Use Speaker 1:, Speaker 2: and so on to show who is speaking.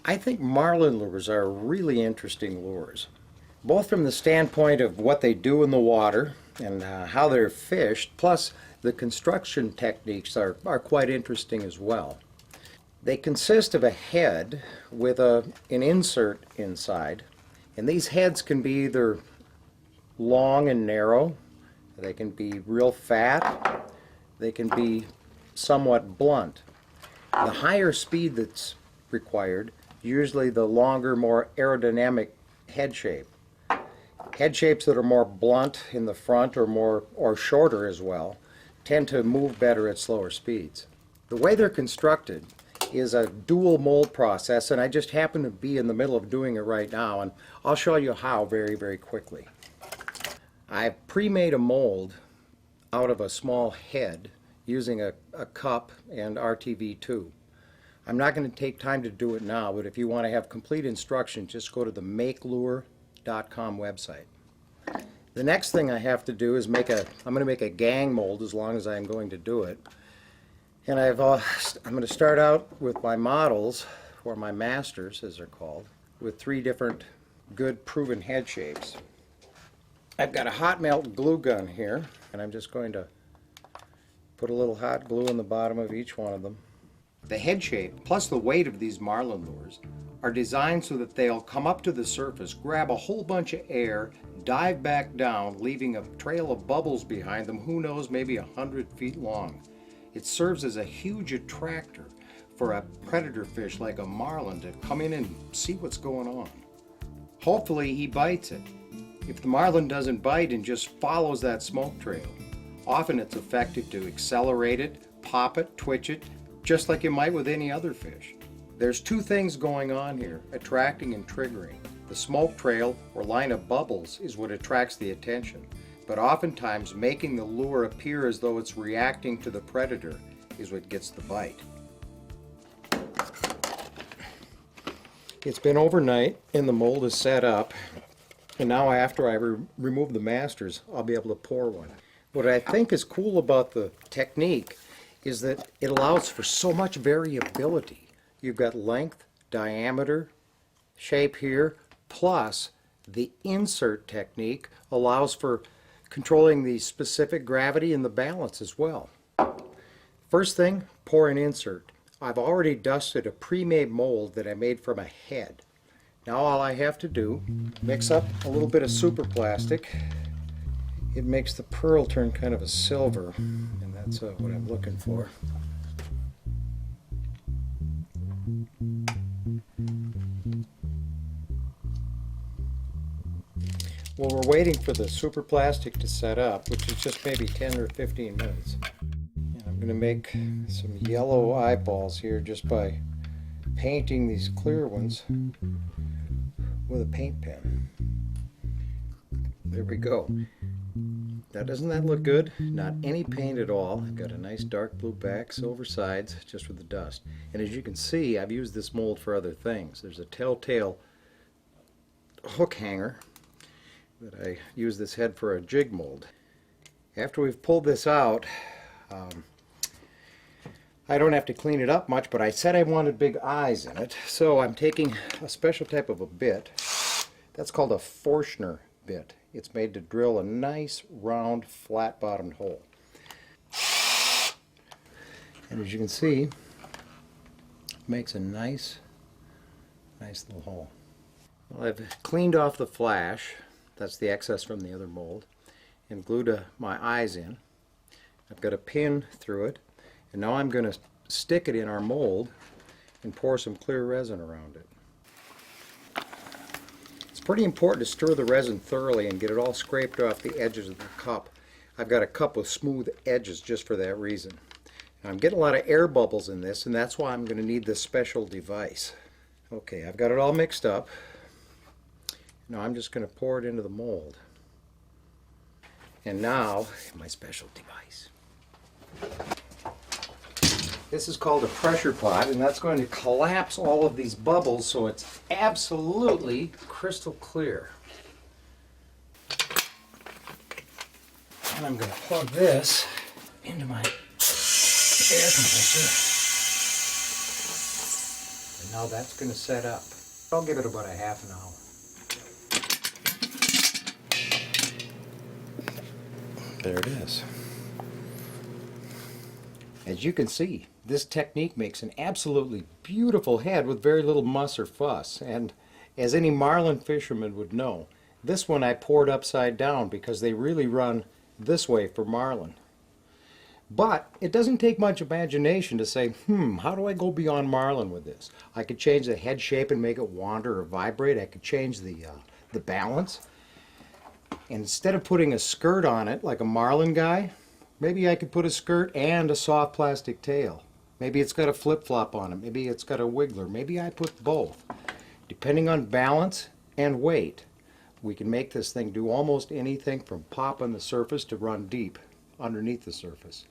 Speaker 1: I think Marlin lures are really interesting lures, both from the standpoint of what they do in the water and how they're fished, plus the construction techniques are quite interesting as well. They consist of a head with an insert inside, and these heads can be either long and narrow, they can be real fat, they can be somewhat blunt. The higher speed that's required, usually the longer, more aerodynamic head shape. Head shapes that are more blunt in the front or shorter as well tend to move better at slower speeds. The way they're constructed is a dual mold process, and I just happen to be in the middle of doing it right now, and I'll show you how very quickly. I've pre-made a mold out of a small head using a cup and RTV2. I'm not going to take time to do it now, but if you want to have complete instructions, just go to the MakeLure.com website. The next thing I have to do is I'm going to make a gang mold as long as I'm going to do it. And I'm going to start out with my models, or my masters as they're called, with 3 different good proven head shapes. I've got a hot melt glue gun here, and I'm just going to put a little hot glue in the bottom of each one of them. The head shape, plus the weight of these Marlin lures, are designed so that they'll come up to the surface, grab a whole bunch of air, dive back down, leaving a trail of bubbles behind them, who knows, maybe 100 feet long. It serves as a huge attractor for a predator fish like a marlin to come in and see what's going on. Hopefully he bites it. If the marlin doesn't bite and just follows that smoke trail, often it's effective to accelerate it, pop it, twitch it, just like you might with any other fish. There's 2 things going on here, attracting and triggering. The smoke trail or line of bubbles is what attracts the attention, but oftentimes making the lure appear as though it's reacting to the predator is what gets the bite. It's been overnight and the mold is set up, and now after I remove the masters, I'll be able to pour one. What I think is cool about the technique is that it allows for so much variability. You've got length, diameter, shape here, plus the insert technique allows for controlling the specific gravity and the balance as well. First thing, pour an insert. I've already dusted a pre-made mold that I made from a head. Now all I have to do, mix up a little bit of super plastic. It makes the pearl turn kind of a silver, and that's what I'm looking for. Well, we're waiting for the super plastic to set up, which is just maybe 10 or 15 minutes. And I'm going to make some yellow eyeballs here just by painting these clear ones with a paint pen. There we go. Now, doesn't that look good? Not any paint at all. I've got a nice dark blue back, silver sides, just with the dust. And as you can see, I've used this mold for other things. There's a telltale hook hanger that I use this head for a jig mold. After we've pulled this out, I don't have to clean it up much, but I said I wanted big eyes in it, so I'm taking a special type of a bit. That's called a Forstner bit. It's made to drill a nice round flat-bottomed hole. And as you can see, it makes a nice little hole. Well, I've cleaned off the flash, that's the excess from the other mold, and glued my eyes in. I've got a pin through it, and now I'm going to stick it in our mold and pour some clear resin around it. It's pretty important to stir the resin thoroughly and get it all scraped off the edges of the cup. I've got a cup with smooth edges just for that reason. And I'm getting a lot of air bubbles in this, and that's why I'm going to need this special device. Okay, I've got it all mixed up. Now I'm just going to pour it into the mold. And now, my special device. This is called a pressure pot, and that's going to collapse all of these bubbles so it's absolutely crystal clear. And I'm going to plug this into my air compressor. Now that's going to set up. I'll give it about a half an hour. There it is. As you can see, this technique makes an absolutely beautiful head with very little muss or fuss. And as any marlin fisherman would know, this one I poured upside down because they really run this way for marlin. But it doesn't take much imagination to say, how do I go beyond marlin with this? I could change the head shape and make it wander or vibrate. I could change the balance. And instead of putting a skirt on it like a marlin guy, maybe I could put a skirt and a soft plastic tail. Maybe it's got a flip-flop on it. Maybe it's got a wiggler. Maybe I put both. Depending on balance and weight, we can make this thing do almost anything from pop on the surface to run deep underneath the surface.